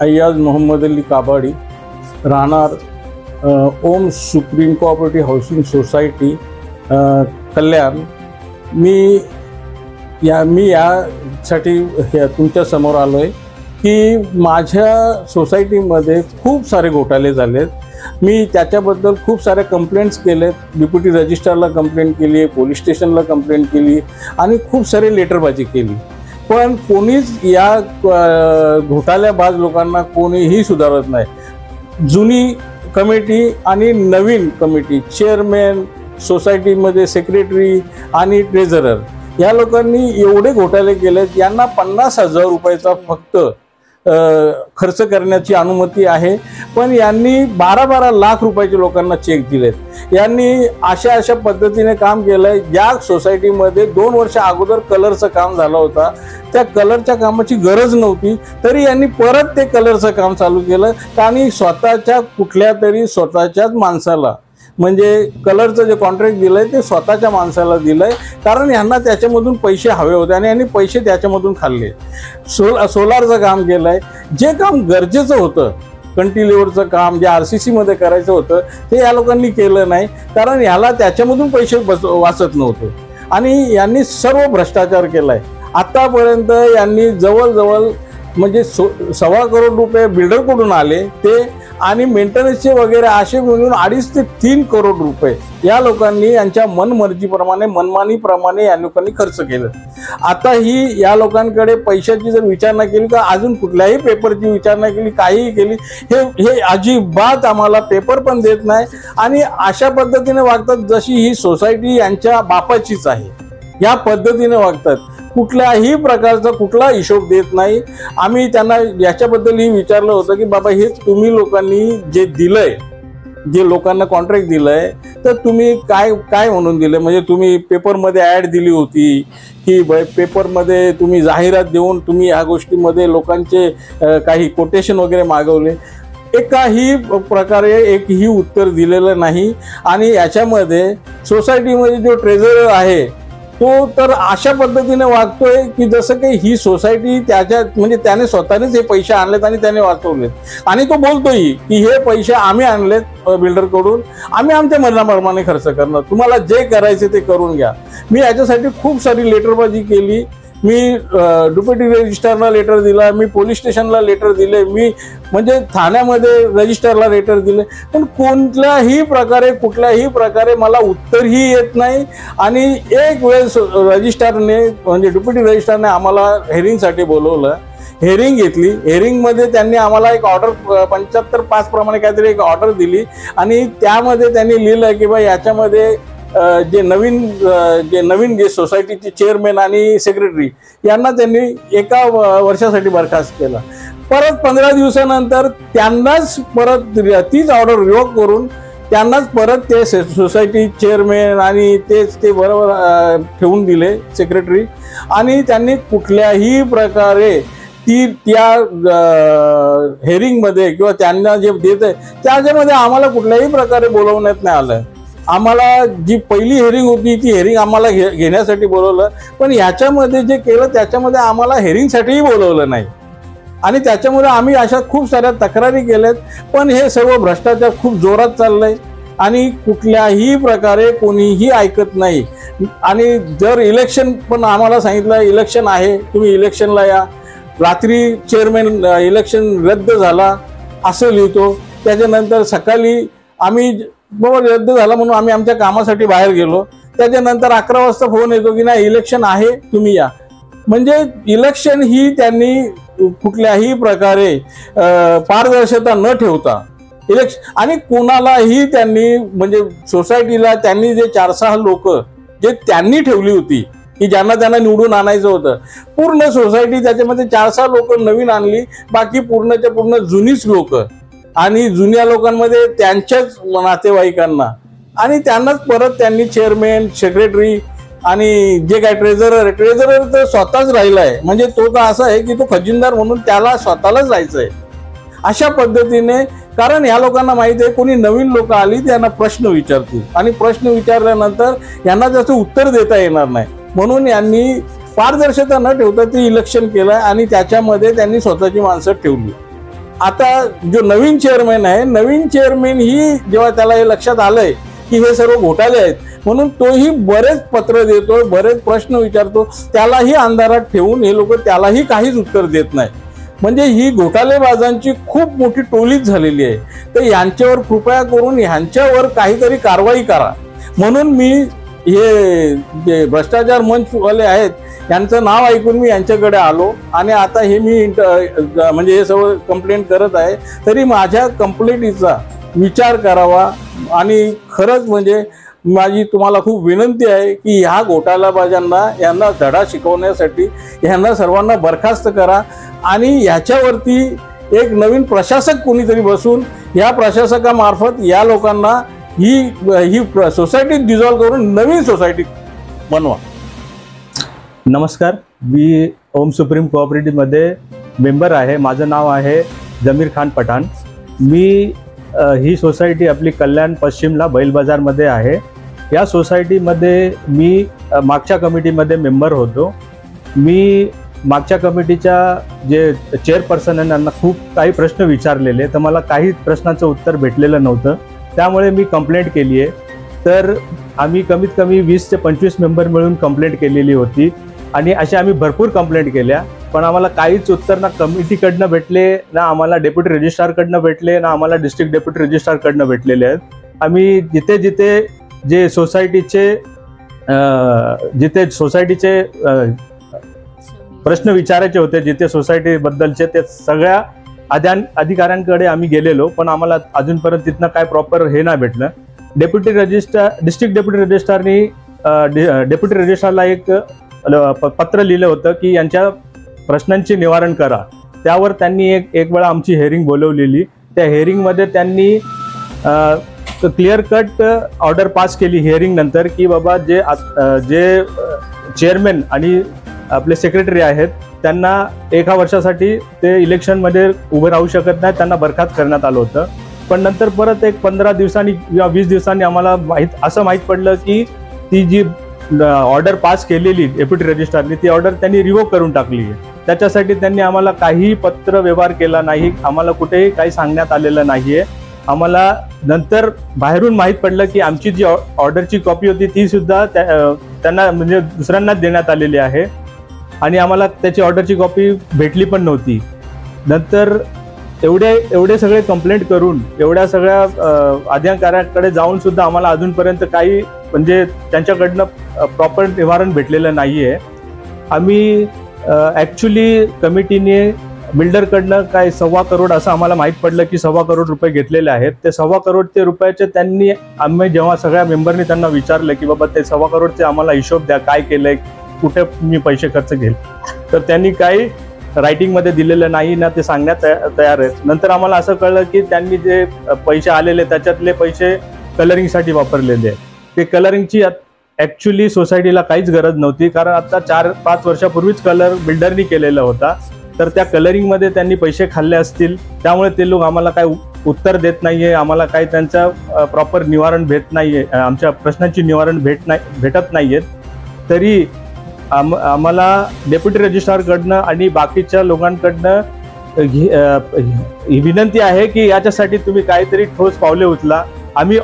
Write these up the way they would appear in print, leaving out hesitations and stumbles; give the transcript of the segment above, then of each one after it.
अय्याज मोहम्मद अली काबाडी, राहणार ओम supreme cooperative housing society कल्याण। मी यासाठी तुमच्या समोर आलो आहे की माझ्या सोसायटीमध्ये खूप सारे घोटाळे झालेत। मी त्याच्याबद्दल खूप साऱ्या कंप्लेंट्स केलेत, डेप्युटी रजिस्ट्रारला कंप्लेंट केली, पोलीस स्टेशनला कंप्लेंट केली आणि खूप सारे लेटरबाजी केली, पण कोणीच या घोटाळेबाज लोकांना कोणीही सुधारत नाही। जुनी कमिटी आणि नवीन कमिटी, चेअरमॅन, सोसायटीमध्ये सेक्रेटरी आणि ट्रेझरर या लोकांनी एवढे घोटाळे केलेत। यांना 50,000 रुपयाचा फक्त खर्च करण्याची अनुमती आहे, पण यांनी 12-12 लाख रुपयाचे लोकांना चेक दिलेत। यांनी अशा पद्धतीने काम केलंय। ज्या सोसायटीमध्ये 2 वर्ष अगोदर कलरचं काम झालं होतं, त्या कलरच्या कामाची गरज नव्हती, तरी यांनी परत ते कलरचं काम चालू केलं आणि स्वतःच्याच माणसाला, म्हणजे कलरचं जे कॉन्ट्रॅक्ट दिलंय ते स्वतःच्या माणसाला दिलंय, कारण यांना त्याच्यामधून पैसे हवे होते आणि यांनी पैसे त्याच्यामधून खाल्ले। सोलारचं काम केलंय, जे काम गरजेचं होतं, कंटिलेवरचं काम जे RCC मध्ये करायचं होतं ते या लोकांनी केलं नाही, कारण याला त्याच्यामधून पैसे वाचत नव्हते आणि यांनी सर्व भ्रष्टाचार केलाय। आतापर्यंत यांनी जवळजवळ म्हणजे 1.25 करोड रुपये बिल्डरकडून आले ते, आणि मेंटेनन्सचे वगैरे असे मिळून 2.5 ते 3 करोड रुपये या लोकांनी यांच्या मनमानीप्रमाणे या लोकांनी खर्च केलं। आता ही या लोकांकडे पैशाची जर विचारणा केली का अजून कुठल्याही पेपरची विचारणा केली, काहीही केली, हे अजिबात आम्हाला पेपर पण देत नाही आणि अशा पद्धतीने वागतात जशी ही सोसायटी यांच्या बापाचीच आहे, या पद्धतीने वागतात। कुठल्याही प्रकारचा कुठला हिशोब देत नाही। आम्ही त्यांना याच्याबद्दलही विचारलं होतं की बाबा हे तुम्ही लोकांनी जे दिलंय, जे लोकांना कॉन्ट्रॅक्ट दिलंय, तर तुम्ही काय म्हणून दिलं, म्हणजे तुम्ही पेपरमध्ये ॲड दिली होती की पेपरमध्ये तुम्ही जाहिरात देऊन तुम्ही या गोष्टीमध्ये लोकांचे काही कोटेशन वगैरे मागवले? एकाही प्रकारे एकही उत्तर दिलेलं नाही। आणि याच्यामध्ये सोसायटीमध्ये जो ट्रेझरर आहे तो तर अशा पद्धतीने वागतोय की जसं काही ही सोसायटी म्हणजे त्याने स्वतःनेच हे पैसे आणलेत आणि त्याने वाचवलेत, आणि तो बोलतोय की हे पैसे आम्ही आणलेत बिल्डरकडून, आम्ही आमच्या मनाप्रमाणे खर्च करणार, तुम्हाला जे करायचे ते करून घ्या। मी याच्यासाठी खूप सारी लेटरबाजी केली। मी डेप्युटी रजिस्ट्रारला लेटर दिला, मी पोलीस स्टेशनला लेटर दिले, मी म्हणजे ठाण्यामध्ये रजिस्ट्रारला लेटर दिले, पण कुठल्याही प्रकारे मला उत्तरही येत नाही। आणि एक वेळेस रजिस्ट्रारने म्हणजे डेप्युटी रजिस्ट्रारने आम्हाला हेअरिंगसाठी बोलवलं, हेअरिंग घेतली। हेअरिंगमध्ये त्यांनी आम्हाला एक ऑर्डर 75/5 प्रमाणे काहीतरी एक ऑर्डर दिली आणि त्यामध्ये त्यांनी लिहिलं की बा याच्यामध्ये जे नवीन सोसायटीचे चेअरमॅन आणि सेक्रेटरी यांना त्यांनी 1 वर्षासाठी बरखास्त केला। परत 15 दिवसानंतर त्यांनाच परत तीच ऑर्डर रिवोक करून त्यांनाच परत ते सोसायटी चेअरमॅन आणि ते बरोबर ठेवून दिले सेक्रेटरी, आणि त्यांनी कुठल्याही प्रकारे त्या हेअरिंगमध्ये किंवा त्यांना जे देत आहे त्याच्यामध्ये आम्हाला कुठल्याही प्रकारे बोलवण्यात नाही आलं। आम्हाला जी पहिली हेअरिंग होती ती हेअरिंग आम्हाला घेण्यासाठी बोलवलं, पण ह्याच्यामध्ये जे केलं त्याच्यामध्ये आम्हाला हेअरिंगसाठीही बोलवलं नाही, आणि त्याच्यामुळे आम्ही अशा खूप साऱ्या तक्रारी केल्यात, पण हे सर्व भ्रष्टाचार खूप जोरात चाललंय आणि कुठल्याही प्रकारे कोणीही ऐकत नाही। आणि जर इलेक्शन पण आम्हाला सांगितलं इलेक्शन आहे, तुम्ही इलेक्शनला या, रात्री चेअरमॅन इलेक्शन रद्द झाला असं लिहितो, त्याच्यानंतर सकाळी आम्ही बरोबर रद्द झाला म्हणून आम्ही आमच्या कामासाठी बाहेर गेलो, त्याच्यानंतर 11 वाजता फोन येतो की नाही इलेक्शन आहे तुम्ही या। म्हणजे इलेक्शन ही त्यांनी कुठल्याही प्रकारे पारदर्शकता न ठेवता इलेक्शन, आणि कोणालाही त्यांनी म्हणजे सोसायटीला त्यांनी जे 4-6 लोक जे त्यांनी ठेवली होती की ज्यांना त्यांना निवडून आणायचं होतं, पूर्ण सोसायटी त्याच्यामध्ये 4-6 लोक नवीन आणली, बाकी पूर्णच्या पूर्ण जुनीच लोक, आणि जुन्या लोकांमध्ये त्यांच्याच नातेवाईकांना, आणि त्यांनाच परत त्यांनी चेअरमॅन, सेक्रेटरी आणि जे काय ट्रेझरर तर स्वतःच राहिलाय, म्हणजे तो तर असा आहे की तो खजिनदार म्हणून त्याला स्वतःलाच जायचंय अशा पद्धतीने। कारण ह्या लोकांना माहिती आहे कोणी नवीन लोक आली त्यांना प्रश्न विचारतील, आणि प्रश्न विचारल्यानंतर यांना त्याचं उत्तर देता येणार नाही, म्हणून यांनी पारदर्शकता न ठेवता ते इलेक्शन केलं आणि त्याच्यामध्ये त्यांनी स्वतःची माणसं ठेवली। आता जो नवीन चेअरमॅन आहे, नवीन चेअरमॅन ही जेव्हा त्याला हे लक्षात आलंय की हे सर्व घोटाळे आहेत, म्हणून तोही बरेच पत्र देतो, बरेच प्रश्न विचारतो, त्यालाही अंधारात ठेवून हे लोक त्यालाही काहीच उत्तर देत नाही. म्हणजे ही घोटाळेबाजांची खूप मोठी टोलीच झालेली आहे. तर यांच्यावर कृपया करून यांच्यावर काहीतरी कारवाई करा. म्हणून मी हे जे भ्रष्टाचार मंचवाले आहेत यांचं नाव ऐकून मी यांच्याकडे आलो आणि आता हे मी म्हणजे हे सगळं कंप्लेंट करत आहे. तरी माझ्या कंप्लेंटीचा विचार करावा आणि खरंच म्हणजे माझी तुम्हाला खूप विनंती आहे की ह्या घोटाळेबाजांना यांना धडा शिकवण्यासाठी यांना सर्वांना बरखास्त करा आणि ह्याच्यावरती एक नवीन प्रशासक कोणीतरी बसून या प्रशासकामार्फत या लोकांना ही सोसायटी डिझॉल्व करून नवीन सोसायटी बनवा. नमस्कार, मी ओम सुप्रीम कोऑपरेटिव्हमध्ये मेंबर आहे. माझं नाव आहे जमीर खान पठाण. मी ही सोसायटी आपली कल्याण पश्चिमला बैल बाजारमध्ये आहे. या सोसायटीमध्ये मी मागच्या कमिटीमध्ये मेंबर होतो. मी मागच्या कमिटीच्या जे चेअरपर्सन आहे त्यांना खूप काही प्रश्न विचारलेले, तर मला काही प्रश्नाचं उत्तर भेटलेलं नव्हतं. त्यामुळे मी कंप्लेंट केली आहे. तर आम्ही कमीत कमी 20 ते 25 मेंबर मिळून कंप्लेंट केलेली होती आणि असे आम्ही भरपूर कंप्लेंट केल्या, पण आम्हाला काहीच उत्तर ना कमिटीकडनं भेटले, ना आम्हाला डेप्युटी रजिस्ट्रारकडनं भेटले, ना आम्हाला डिस्ट्रिक्ट डेप्युटी रजिस्ट्रारकडनं भेटलेले आहेत. आम्ही जिथे जिथे जे सोसायटीचे प्रश्न विचारायचे होते, जिथे सोसायटीबद्दलचे, ते सगळ्या अधिकाऱ्यांकडे आम्ही गेलेलो, पण आम्हाला अजूनपर्यंत तिथनं काय प्रॉपर हे नाही भेटलं. डिस्ट्रिक्ट डेप्युटी रजिस्ट्रारनी डेप्युटी रजिस्ट्रारला एक पत्र लिहिलं होतं की यांच्या प्रश्नांचे निवारण करा. त्यावर त्यांनी एक वेळा आमची हेअरिंग बोलवलेली. त्या हेअरिंगमध्ये त्यांनी क्लिअर कट ऑर्डर पास केली हिअरिंग नंतर की बाबा जे चेअरमॅन आणि आपले सेक्रेटरी आहेत त्यांना 1 वर्षासाठी ते इलेक्शनमध्ये उभे राहू शकत नाही, त्यांना बरखास्त करण्यात आलं होतं. पण नंतर परत एक 15 दिवसांनी किंवा 20 दिवसांनी आम्हाला असं माहीत पडलं की ती जी ऑर्डर पास केलेली डेप्युटी रजिस्ट्रारनी ती ऑर्डर त्यांनी रिवोक करून टाकली आहे. त्याच्यासाठी त्यांनी आम्हाला काही पत्र व्यवहार केला नाही, आम्हाला कुठेही काही सांगण्यात आलेलं नाही आहे. आम्हाला नंतर बाहेरून माहीत पडलं की आमची जी ऑर्डरची कॉपी होती ती सुद्धा त्यांना म्हणजे दुसऱ्यांनाच देण्यात आलेली आहे आणि आम्हाला त्याची ऑर्डरची कॉपी भेटली पण नव्हती. नंतर एवढे सगळे कंप्लेंट करून एवढ्या सगळ्या अधिकाऱ्यांकडे जाऊन सुद्धा आम्हाला अजूनपर्यंत काही म्हणजे त्यांच्याकडनं प्रॉपर निवारण भेटलेलं नाही आहे. आम्ही ॲक्च्युली कमिटीने बिल्डरकडनं काय 1.25 करोड असं आम्हाला माहीत पडलं की 1.25 करोड रुपये घेतलेले आहेत. ते 1.25 करोड रुपयाचे त्यांनी आम्ही जेव्हा सगळ्या मेंबरनी त्यांना विचारलं की बाबा ते 1.25 करोडचे आम्हाला हिशोब द्या, काय केलंय, कुठे मी पैसे खर्च केले, तर त्यांनी काही रायटिंगमध्ये दिलेलं नाही ना ते सांगण्यात तयार आहेत. नंतर आम्हाला असं कळलं की त्यांनी जे पैसे आलेले त्याच्यातले पैसे कलरिंगसाठी वापरलेले आहेत. ते कलरिंगची ॲक्च्युली सोसायटीला काहीच गरज नव्हती, कारण आता 4-5 वर्षापूर्वीच कलर बिल्डरनी केलेला होता. तर त्या कलरिंगमध्ये त्यांनी पैसे खाल्ले असतील, त्यामुळे ते लोक आम्हाला काय उत्तर देत नाही आहे, आम्हाला काही त्यांचं प्रॉपर निवारण भेट नाही आहे, आमच्या प्रश्नांची निवारण भेटत नाही आहेत. तरी आम्हाला डेप्युटी रजिस्ट्रारकडनं आणि बाकीच्या लोकांकडनं ही विनंती आहे की याच्यासाठी तुम्ही काहीतरी ठोस पावले उचला. आम्ही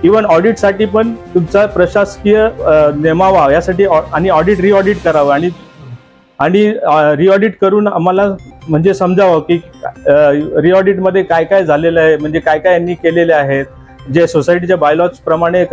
इव्हन ऑडिटसाठी पण तुमचा प्रशासकीय नेमावा यासाठी आणि रिऑडिट करावं आणि रिऑडिट करून आम्हाला म्हणजे समजावं की रिऑडिटमध्ये काय काय झालेलं आहे, म्हणजे काय काय यांनी केलेले आहेत. जे सोसायटीच्या बायलॉज प्रमाणे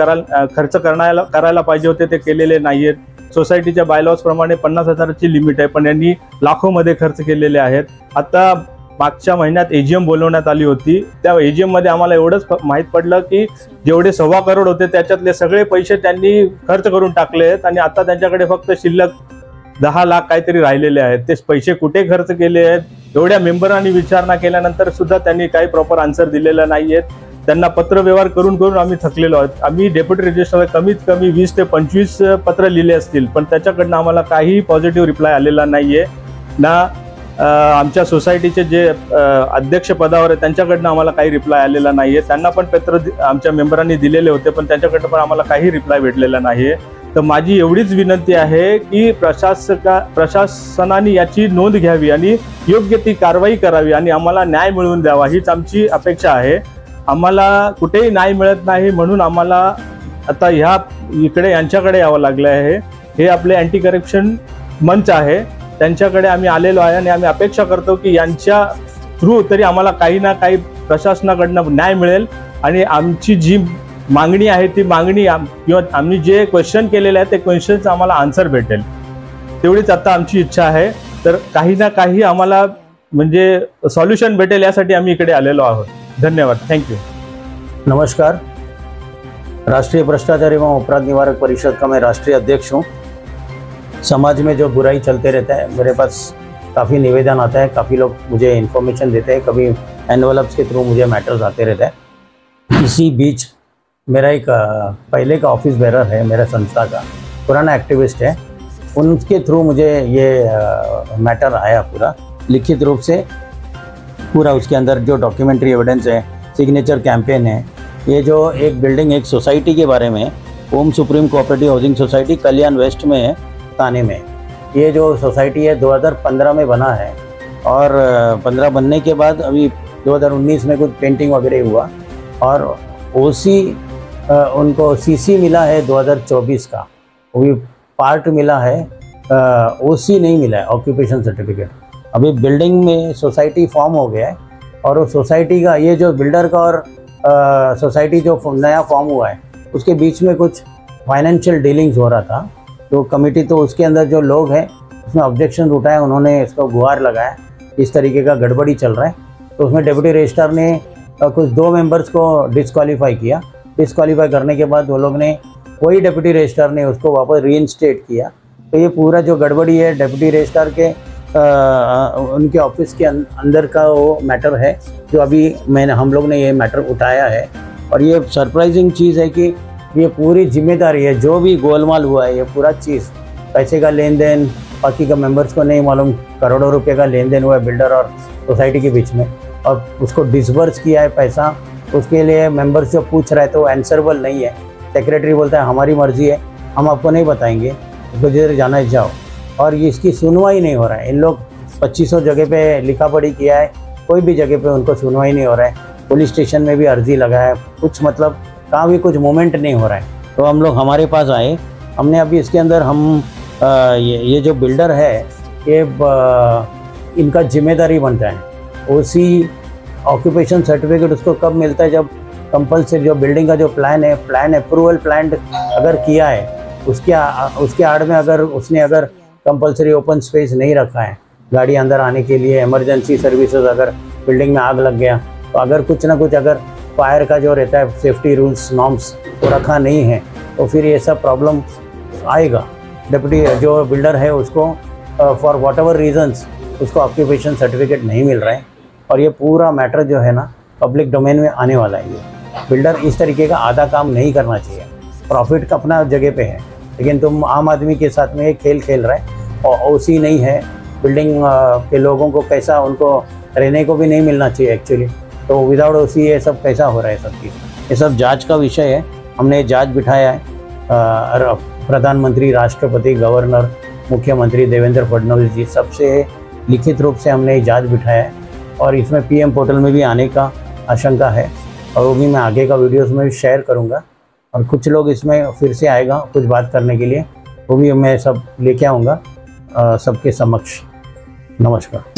खर्च करायला पाहिजे होते ते केलेले नाही आहेत. सोसायटीच्या बायलॉज प्रमाणे 50,000ची लिमिट आहे, पण यांनी लाखोमध्ये खर्च केलेले आहेत. आता मागच्या महिन्यात एजीएम बोलवण्यात आली होती. त्या एजीएम मध्ये आम्हाला एवढंच माहीत पडलं की जेवढे 1.25 करोड होते त्याच्यातले सगळे पैसे त्यांनी खर्च करून टाकले आहेत आणि आता त्यांच्याकडे फक्त शिल्लक 10 लाख काहीतरी राहिलेले आहेत. ते पैसे कुठे खर्च केले आहेत एवढ्या मेंबरांनी विचारणा केल्यानंतर सुद्धा त्यांनी काही प्रॉपर आन्सर दिलेलं नाही आहेत. त्यांना पत्र व्यवहार करून आम्ही थकलेलो आहोत. आम्ही डेप्युटी रजिस्ट्रारला कमीत कमी 20 ते 25 पत्र लिहिले असतील, पण त्याच्याकडनं आम्हाला काही पॉझिटिव्ह रिप्लाय आलेला नाहीये. ना आमच्या सोसायटीचे जे अध्यक्ष पदावर आहे त्यांच्याकडनं आम्हाला काही रिप्लाय आलेला नाहीये. त्यांना पण पत्र आमच्या मेंबरांनी दिलेले होते, पण त्यांच्याकडनं पण आम्हाला काही रिप्लाय भेटलेला नाहीये. तर माझी एवढीच विनंती आहे की प्रशासनाने याची नोंद घ्यावी आणि योग्य ती कारवाई करावी आणि आम्हाला न्याय मिळवून द्यावा, हीच आमची अपेक्षा आहे. आम्हाला कुठेही न्याय मिळत नाही म्हणून आम्हाला आता इकडे यांच्याकडे यावं लागलं आहे. हे आपले अँटी करप्शन मंच आहे, त्यांच्याकडे आम्ही आलेलो आहे आणि आम्ही अपेक्षा करतो की यांच्या थ्रू तरी आम्हाला काही ना काही प्रशासनाकडनं न्याय मिळेल आणि आमची जी मागणी आहे ती मागणी किंवा आम्ही जे क्वेश्चन केलेले आहे ते क्वेश्चनचं आम्हाला आन्सर भेटेल, तेवढीच आता आमची इच्छा आहे. तर काही ना काही आम्हाला म्हणजे सॉल्युशन भेटेल यासाठी आम्ही इकडे आलेलो आहोत. धन्यवाद. Thank you. नमस्कार. राष्ट्रीय भ्रष्टाचार एवं अपराध निवारक परिषद का मैं राष्ट्रीय अध्यक्ष हूँ. समाज में जो बुराई चलते रहता है, मेरे पास काफ़ी निवेदन आता है, काफ़ी लोग मुझे इन्फॉर्मेशन देते हैं, कभी एनवलप्स के थ्रू मुझे मैटर्स आते रहते हैं. इसी बीच मेरा एक पहले का ऑफिस बेरर है, मेरा संस्था का पुराना एक्टिविस्ट है, उनके थ्रू मुझे ये मैटर आया पूरा लिखित रूप से. पूरा उसके अंदर जो डॉक्यूमेंट्री एविडेंस है, सिग्नेचर कैंपेन है, ये जो एक बिल्डिंग एक सोसाइटी के बारे में, ओम सुप्रीम कोऑपरेटिव हाउसिंग सोसाइटी कल्याण वेस्ट में है, थाने में. ये जो सोसाइटी है 2015 में बना है और 15 बनने के बाद अभी 2019 में कुछ पेंटिंग वगैरह हुआ और ओसी उनको सीसी मिला है 2024 का, वो भी पार्ट मिला है, ओसी नहीं मिला है, ऑक्यूपेशन सर्टिफिकेट. अभी बिल्डिंग में सोसाइटी फॉर्म हो गया है और उस सोसाइटी का ये जो बिल्डर का और सोसाइटी जो नया फॉर्म हुआ है उसके बीच में कुछ फाइनेंशियल डीलिंग्स हो रहा था. तो कमेटी तो उसके अंदर जो लोग हैं उसमें ऑब्जेक्शन उठाया, उन्होंने इसको गुहार लगाया, इस तरीके का गड़बड़ी चल रहा है. तो उसमें डिप्टी रजिस्ट्रार ने कुछ 2 मेंबर्स को डिस्क्वालीफाई किया. डिस्क्वालीफाई करने के बाद वो लोग ने, वही डिप्टी रजिस्ट्रार ने उसको वापस रीइंस्टेट किया. तो ये पूरा जो गड़बड़ी है डिप्टी रजिस्ट्रार के उनके ऑफिस के अंदर का वो मैटर है जो अभी हम लोग ने ये मैटर उठाया है. और ये सरप्राइजिंग चीज़ है कि ये पूरी जिम्मेदारी है, जो भी गोलमाल हुआ है, ये पूरा चीज़ पैसे का लेन देन बाकी का मेंबर्स को नहीं मालूम, करोड़ों रुपए का लेन देन हुआ है बिल्डर और सोसाइटी के बीच में, और उसको डिसबर्स किया है पैसा. उसके लिए मेंबर्स जो पूछ रहे थे वो आंसरेबल नहीं है. सेक्रेटरी बोलता है हमारी मर्जी है, हम आपको नहीं बताएंगे, उसको जिधर जाना है जाओ. और ये इसकी सुनवाई नहीं हो रहा है. इन लोग 2500 जगह पे लिखा पढ़ी किया है, कोई भी जगह पे उनको सुनवाई नहीं हो रहा है. पुलिस स्टेशन में भी अर्जी लगाया है, कुछ मतलब कहाँ भी कुछ मूवमेंट नहीं हो रहा है. तो हम लोग हमारे पास आए, हमने अभी इसके अंदर हम ये जो बिल्डर है ये इनका जिम्मेदारी बनता है. ओसी ऑक्यूपेशन सर्टिफिकेट उसको कब मिलता है, जब कंपलसरी जो बिल्डिंग का जो प्लान है, प्लान अप्रूवल प्लान अगर किया है, उसके आड़ में अगर उसने अगर कंपलसरी ओपन स्पेस नहीं रखा है गाड़ी अंदर आने के लिए, इमरजेंसी सर्विसेज, अगर बिल्डिंग में आग लग गया तो अगर कुछ ना कुछ अगर फायर का जो रहता है सेफ्टी रूल्स नॉर्म्स वो रखा नहीं है तो फिर ये सब प्रॉब्लम आएगा. डिप्टी जो बिल्डर है उसको फॉर वॉट एवर रीजन्स उसको ऑक्यूपेशन सर्टिफिकेट नहीं मिल रहा है. और ये पूरा मैटर जो है ना पब्लिक डोमेन में आने वाला है. ये बिल्डर इस तरीके का आधा काम नहीं करना चाहिए. प्रॉफिट का अपना जगह पे है, लेकिन तुम आम आदमी के साथ में एक खेल खेल रहा है. और ओसी नहीं है, बिल्डिंग के लोगों को कैसा, उनको रहने को भी नहीं मिलना चाहिए एक्चुअली. तो विदाउट ओसी ये सब कैसा हो रहा है सब चीज़, ये सब जांच का विषय है. हमने जांच बिठाया है. प्रधानमंत्री, राष्ट्रपति, गवर्नर, मुख्यमंत्री देवेंद्र फडणवीस जी सबसे लिखित रूप से हमने जांच बिठाया है. और इसमें पीएम पोर्टल में भी आने का आशंका है और वो भी मैं आगे का वीडियोस में भी शेयर करूँगा. और कुछ लोग इसमें फिर से आएगा कुछ बात करने के लिए, वो भी मैं सब लेके आऊँगा सबके समक्ष. नमस्कार.